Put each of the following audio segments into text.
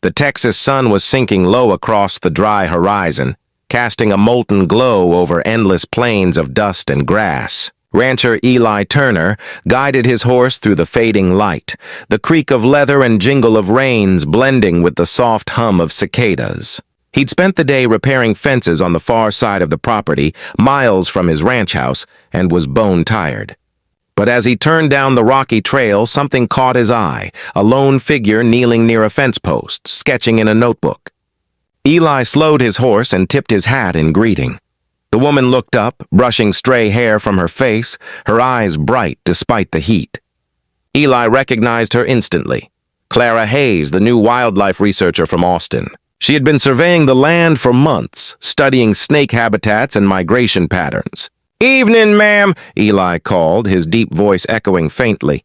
The Texas sun was sinking low across the dry horizon, casting a molten glow over endless plains of dust and grass. Rancher Eli Turner guided his horse through the fading light, the creak of leather and jingle of reins blending with the soft hum of cicadas. He'd spent the day repairing fences on the far side of the property, miles from his ranch house, and was bone-tired. But as he turned down the rocky trail, something caught his eye, a lone figure kneeling near a fence post, sketching in a notebook. Eli slowed his horse and tipped his hat in greeting. The woman looked up, brushing stray hair from her face, her eyes bright despite the heat. Eli recognized her instantly. Clara Hayes, the new wildlife researcher from Austin. She had been surveying the land for months, studying snake habitats and migration patterns. "Evening, ma'am," Eli called, his deep voice echoing faintly.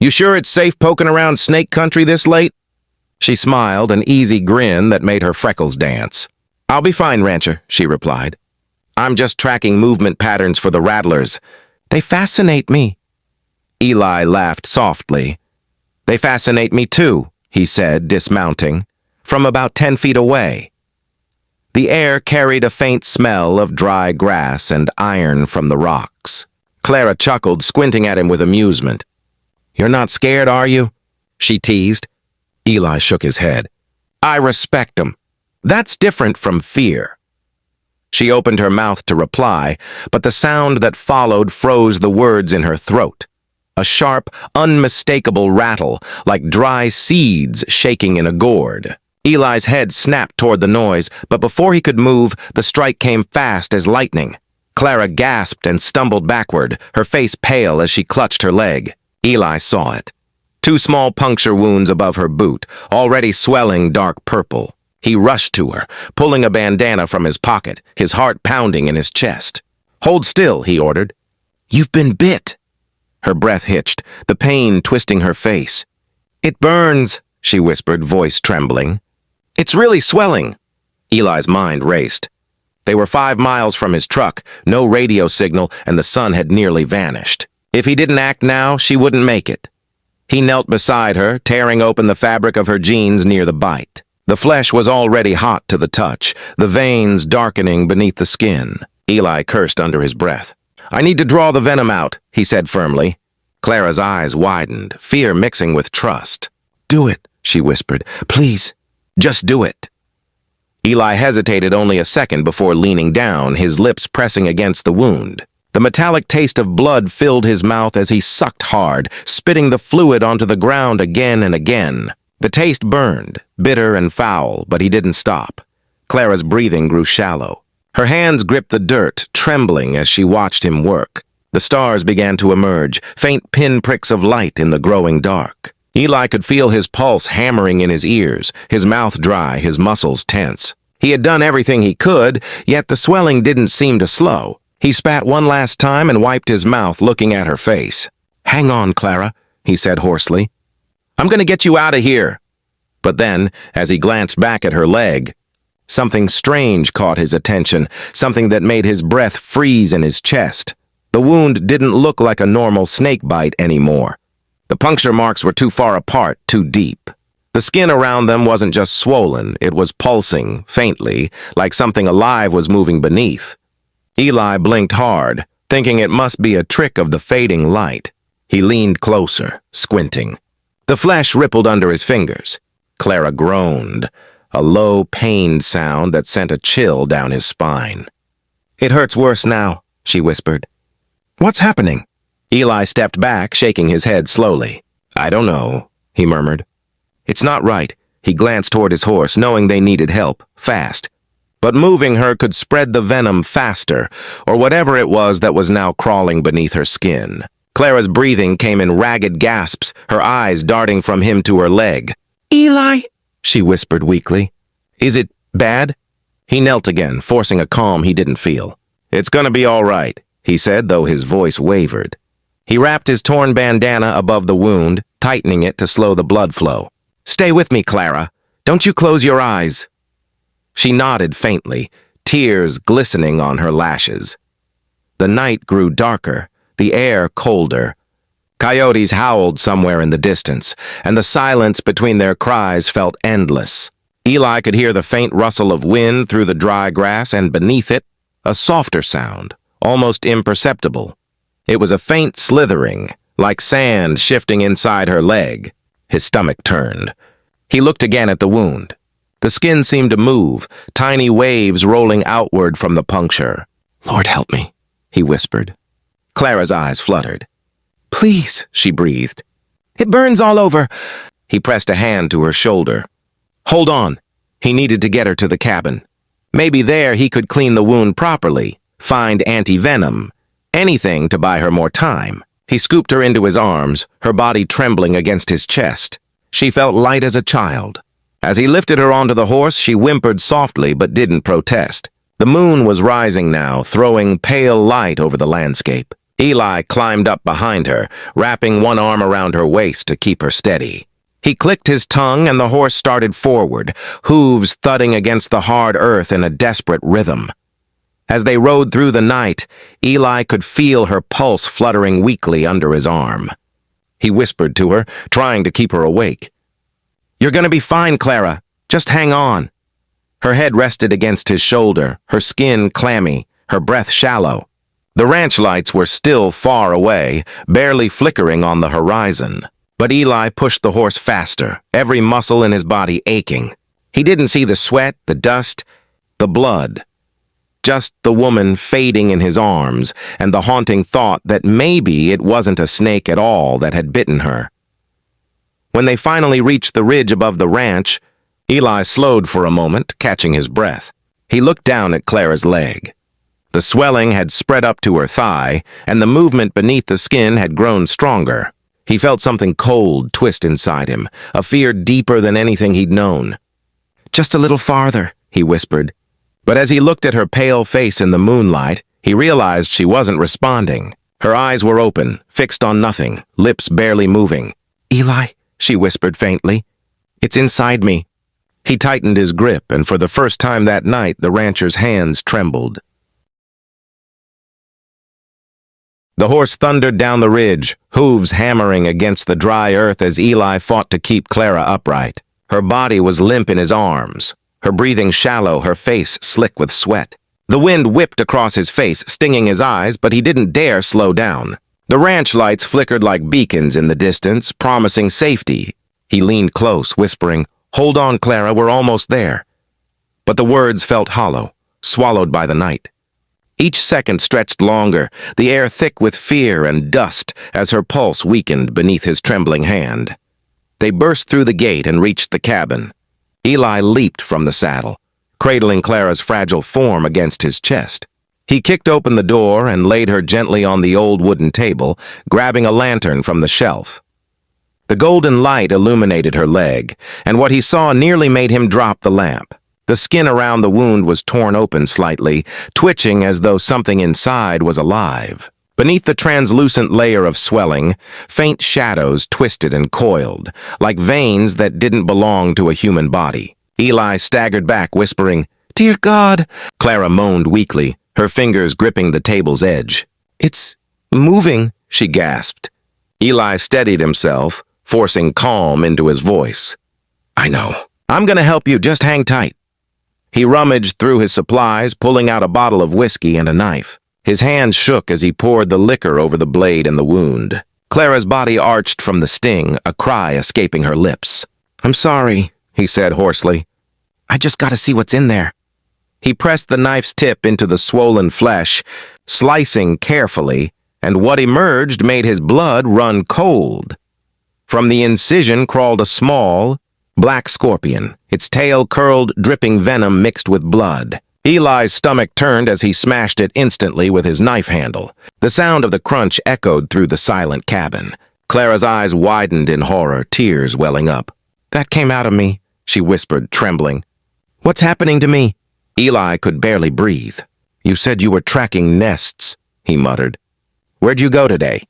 "You sure it's safe poking around snake country this late?" She smiled, an easy grin that made her freckles dance. "I'll be fine, Rancher," she replied. "I'm just tracking movement patterns for the rattlers. They fascinate me." Eli laughed softly. "They fascinate me too," he said, dismounting, from about 10 feet away. The air carried a faint smell of dry grass and iron from the rocks. Clara chuckled, squinting at him with amusement. "You're not scared, are you?" she teased. Eli shook his head. "I respect 'em. That's different from fear." She opened her mouth to reply, but the sound that followed froze the words in her throat. A sharp, unmistakable rattle, like dry seeds shaking in a gourd. Eli's head snapped toward the noise, but before he could move, the strike came fast as lightning. Clara gasped and stumbled backward, her face pale as she clutched her leg. Eli saw it. 2 small puncture wounds above her boot, already swelling dark purple. He rushed to her, pulling a bandana from his pocket, his heart pounding in his chest. "Hold still," he ordered. "You've been bit." Her breath hitched, the pain twisting her face. "It burns," she whispered, voice trembling. "It's really swelling." Eli's mind raced. They were 5 miles from his truck, no radio signal, and the sun had nearly vanished. If he didn't act now, she wouldn't make it. He knelt beside her, tearing open the fabric of her jeans near the bite. The flesh was already hot to the touch, the veins darkening beneath the skin. Eli cursed under his breath. "I need to draw the venom out," he said firmly. Clara's eyes widened, fear mixing with trust. "Do it," she whispered. "Please, just do it." Eli hesitated only a second before leaning down, his lips pressing against the wound. The metallic taste of blood filled his mouth as he sucked hard, spitting the fluid onto the ground again and again. The taste burned, bitter and foul, but he didn't stop. Clara's breathing grew shallow. Her hands gripped the dirt, trembling as she watched him work. The stars began to emerge, faint pinpricks of light in the growing dark. Eli could feel his pulse hammering in his ears, his mouth dry, his muscles tense. He had done everything he could, yet the swelling didn't seem to slow. He spat one last time and wiped his mouth, looking at her face. "Hang on, Clara," he said hoarsely. "I'm going to get you out of here." But then, as he glanced back at her leg, something strange caught his attention, something that made his breath freeze in his chest. The wound didn't look like a normal snake bite anymore. The puncture marks were too far apart, too deep. The skin around them wasn't just swollen, it was pulsing, faintly, like something alive was moving beneath. Eli blinked hard, thinking it must be a trick of the fading light. He leaned closer, squinting. The flesh rippled under his fingers. Clara groaned, a low, pained sound that sent a chill down his spine. "It hurts worse now," she whispered. "What's happening?" Eli stepped back, shaking his head slowly. "I don't know," he murmured. "It's not right." He glanced toward his horse, knowing they needed help, fast. But moving her could spread the venom faster, or whatever it was that was now crawling beneath her skin. Clara's breathing came in ragged gasps, her eyes darting from him to her leg. "Eli," she whispered weakly. "Is it bad?" He knelt again, forcing a calm he didn't feel. "It's gonna be all right," he said, though his voice wavered. He wrapped his torn bandana above the wound, tightening it to slow the blood flow. "Stay with me, Clara. Don't you close your eyes." She nodded faintly, tears glistening on her lashes. The night grew darker, the air colder. Coyotes howled somewhere in the distance, and the silence between their cries felt endless. Eli could hear the faint rustle of wind through the dry grass, and beneath it, a softer sound, almost imperceptible. It was a faint slithering, like sand shifting inside her leg. His stomach turned. He looked again at the wound. The skin seemed to move, tiny waves rolling outward from the puncture. "Lord help me," he whispered. Clara's eyes fluttered. "Please," she breathed. "It burns all over." He pressed a hand to her shoulder. "Hold on." He needed to get her to the cabin. Maybe there he could clean the wound properly, find anti-venom, anything to buy her more time. He scooped her into his arms, her body trembling against his chest. She felt light as a child. As he lifted her onto the horse, she whimpered softly but didn't protest. The moon was rising now, throwing pale light over the landscape. Eli climbed up behind her, wrapping one arm around her waist to keep her steady. He clicked his tongue and the horse started forward, hooves thudding against the hard earth in a desperate rhythm. As they rode through the night, Eli could feel her pulse fluttering weakly under his arm. He whispered to her, trying to keep her awake. "You're going to be fine, Clara. Just hang on." Her head rested against his shoulder, her skin clammy, her breath shallow. The ranch lights were still far away, barely flickering on the horizon. But Eli pushed the horse faster, every muscle in his body aching. He didn't see the sweat, the dust, the blood. Just the woman fading in his arms, and the haunting thought that maybe it wasn't a snake at all that had bitten her. When they finally reached the ridge above the ranch, Eli slowed for a moment, catching his breath. He looked down at Clara's leg. The swelling had spread up to her thigh, and the movement beneath the skin had grown stronger. He felt something cold twist inside him, a fear deeper than anything he'd known. "Just a little farther," he whispered. But as he looked at her pale face in the moonlight, he realized she wasn't responding. Her eyes were open, fixed on nothing, lips barely moving. "Eli," she whispered faintly. "It's inside me." He tightened his grip, and for the first time that night, the rancher's hands trembled. The horse thundered down the ridge, hooves hammering against the dry earth as Eli fought to keep Clara upright. Her body was limp in his arms, her breathing shallow, her face slick with sweat. The wind whipped across his face, stinging his eyes, but he didn't dare slow down. The ranch lights flickered like beacons in the distance, promising safety. He leaned close, whispering, "Hold on, Clara, we're almost there." But the words felt hollow, swallowed by the night. Each second stretched longer, the air thick with fear and dust as her pulse weakened beneath his trembling hand. They burst through the gate and reached the cabin. Eli leaped from the saddle, cradling Clara's fragile form against his chest. He kicked open the door and laid her gently on the old wooden table, grabbing a lantern from the shelf. The golden light illuminated her leg, and what he saw nearly made him drop the lamp. The skin around the wound was torn open slightly, twitching as though something inside was alive. Beneath the translucent layer of swelling, faint shadows twisted and coiled, like veins that didn't belong to a human body. Eli staggered back, whispering, "Dear God!" Clara moaned weakly, her fingers gripping the table's edge. "It's moving," she gasped. Eli steadied himself, forcing calm into his voice. "I know. I'm gonna help you. Just hang tight." He rummaged through his supplies, pulling out a bottle of whiskey and a knife. His hand shook as he poured the liquor over the blade and the wound. Clara's body arched from the sting, a cry escaping her lips. "I'm sorry," he said hoarsely. "I just gotta see what's in there." He pressed the knife's tip into the swollen flesh, slicing carefully, and what emerged made his blood run cold. From the incision crawled a small, black scorpion, its tail curled, dripping venom mixed with blood. Eli's stomach turned as he smashed it instantly with his knife handle. The sound of the crunch echoed through the silent cabin. Clara's eyes widened in horror, tears welling up. "That came out of me," she whispered, trembling. "What's happening to me?" Eli could barely breathe. "You said you were tracking nests," he muttered. "Where'd you go today?"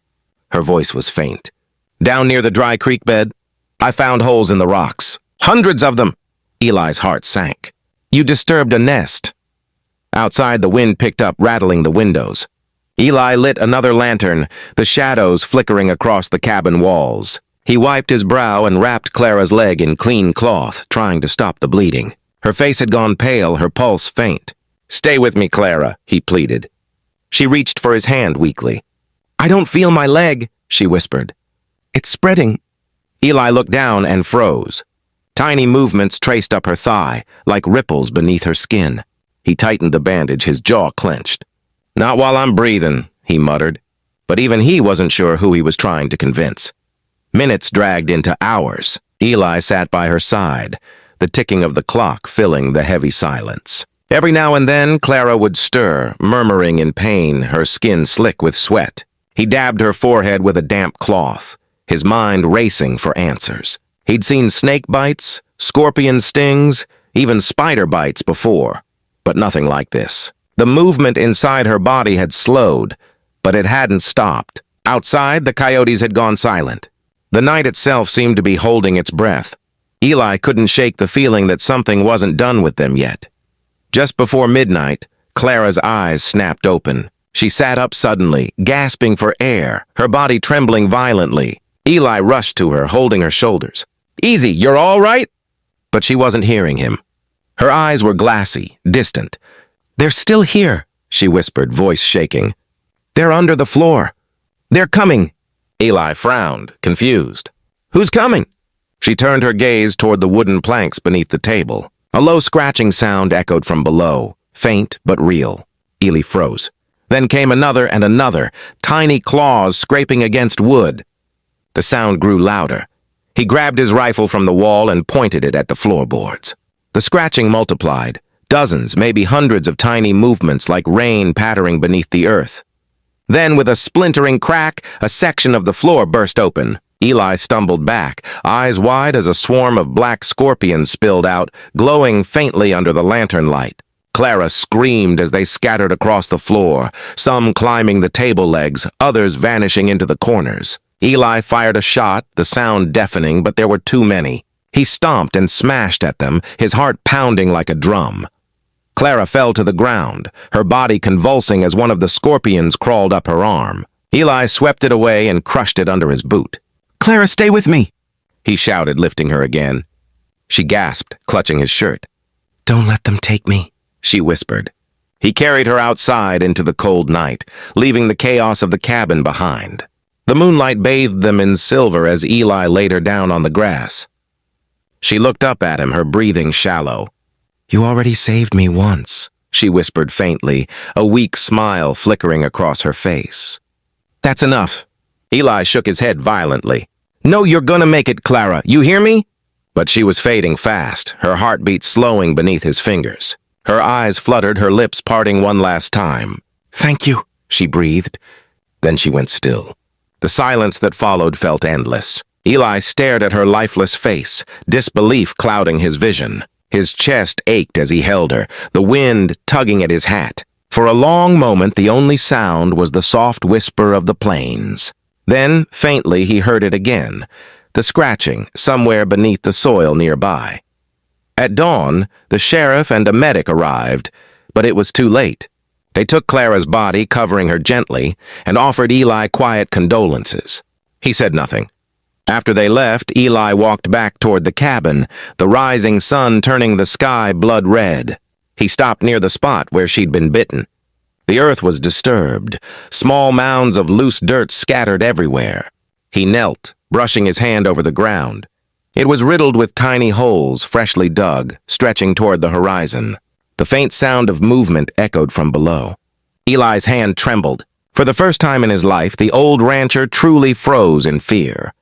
Her voice was faint. "Down near the dry creek bed. I found holes in the rocks. Hundreds of them." Eli's heart sank. "You disturbed a nest." Outside, the wind picked up, rattling the windows. Eli lit another lantern, the shadows flickering across the cabin walls. He wiped his brow and wrapped Clara's leg in clean cloth, trying to stop the bleeding. Her face had gone pale, her pulse faint. "Stay with me, Clara," he pleaded. She reached for his hand weakly. "I don't feel my leg," she whispered. "It's spreading." Eli looked down and froze. Tiny movements traced up her thigh, like ripples beneath her skin. He tightened the bandage, his jaw clenched. "Not while I'm breathing," he muttered. But even he wasn't sure who he was trying to convince. Minutes dragged into hours. Eli sat by her side, the ticking of the clock filling the heavy silence. Every now and then, Clara would stir, murmuring in pain, her skin slick with sweat. He dabbed her forehead with a damp cloth, his mind racing for answers. He'd seen snake bites, scorpion stings, even spider bites before, but nothing like this. The movement inside her body had slowed, but it hadn't stopped. Outside, the coyotes had gone silent. The night itself seemed to be holding its breath. Eli couldn't shake the feeling that something wasn't done with them yet. Just before midnight, Clara's eyes snapped open. She sat up suddenly, gasping for air, her body trembling violently. Eli rushed to her, holding her shoulders. "Easy, you're all right?" But she wasn't hearing him. Her eyes were glassy, distant. "They're still here," she whispered, voice shaking. "They're under the floor. They're coming." Eli frowned, confused. "Who's coming?" She turned her gaze toward the wooden planks beneath the table. A low scratching sound echoed from below, faint but real. Eli froze. Then came another and another, tiny claws scraping against wood. The sound grew louder. He grabbed his rifle from the wall and pointed it at the floorboards. The scratching multiplied, dozens, maybe hundreds of tiny movements like rain pattering beneath the earth. Then, with a splintering crack, a section of the floor burst open. Eli stumbled back, eyes wide as a swarm of black scorpions spilled out, glowing faintly under the lantern light. Clara screamed as they scattered across the floor, some climbing the table legs, others vanishing into the corners. Eli fired a shot, the sound deafening, but there were too many. He stomped and smashed at them, his heart pounding like a drum. Clara fell to the ground, her body convulsing as one of the scorpions crawled up her arm. Eli swept it away and crushed it under his boot. "Clara, stay with me," he shouted, lifting her again. She gasped, clutching his shirt. "Don't let them take me," she whispered. He carried her outside into the cold night, leaving the chaos of the cabin behind. The moonlight bathed them in silver as Eli laid her down on the grass. She looked up at him, her breathing shallow. "You already saved me once," she whispered faintly, a weak smile flickering across her face. "That's enough." Eli shook his head violently. "No, you're gonna make it, Clara. You hear me?" But she was fading fast, her heartbeat slowing beneath his fingers. Her eyes fluttered, her lips parting one last time. "Thank you," she breathed. Then she went still. The silence that followed felt endless. Eli stared at her lifeless face, disbelief clouding his vision. His chest ached as he held her, the wind tugging at his hat. For a long moment, the only sound was the soft whisper of the plains. Then, faintly, he heard it again, the scratching somewhere beneath the soil nearby. At dawn, the sheriff and a medic arrived, but it was too late. They took Clara's body, covering her gently, and offered Eli quiet condolences. He said nothing. After they left, Eli walked back toward the cabin, the rising sun turning the sky blood red. He stopped near the spot where she'd been bitten. The earth was disturbed, small mounds of loose dirt scattered everywhere. He knelt, brushing his hand over the ground. It was riddled with tiny holes, freshly dug, stretching toward the horizon. The faint sound of movement echoed from below. Eli's hand trembled. For the first time in his life, the old rancher truly froze in fear.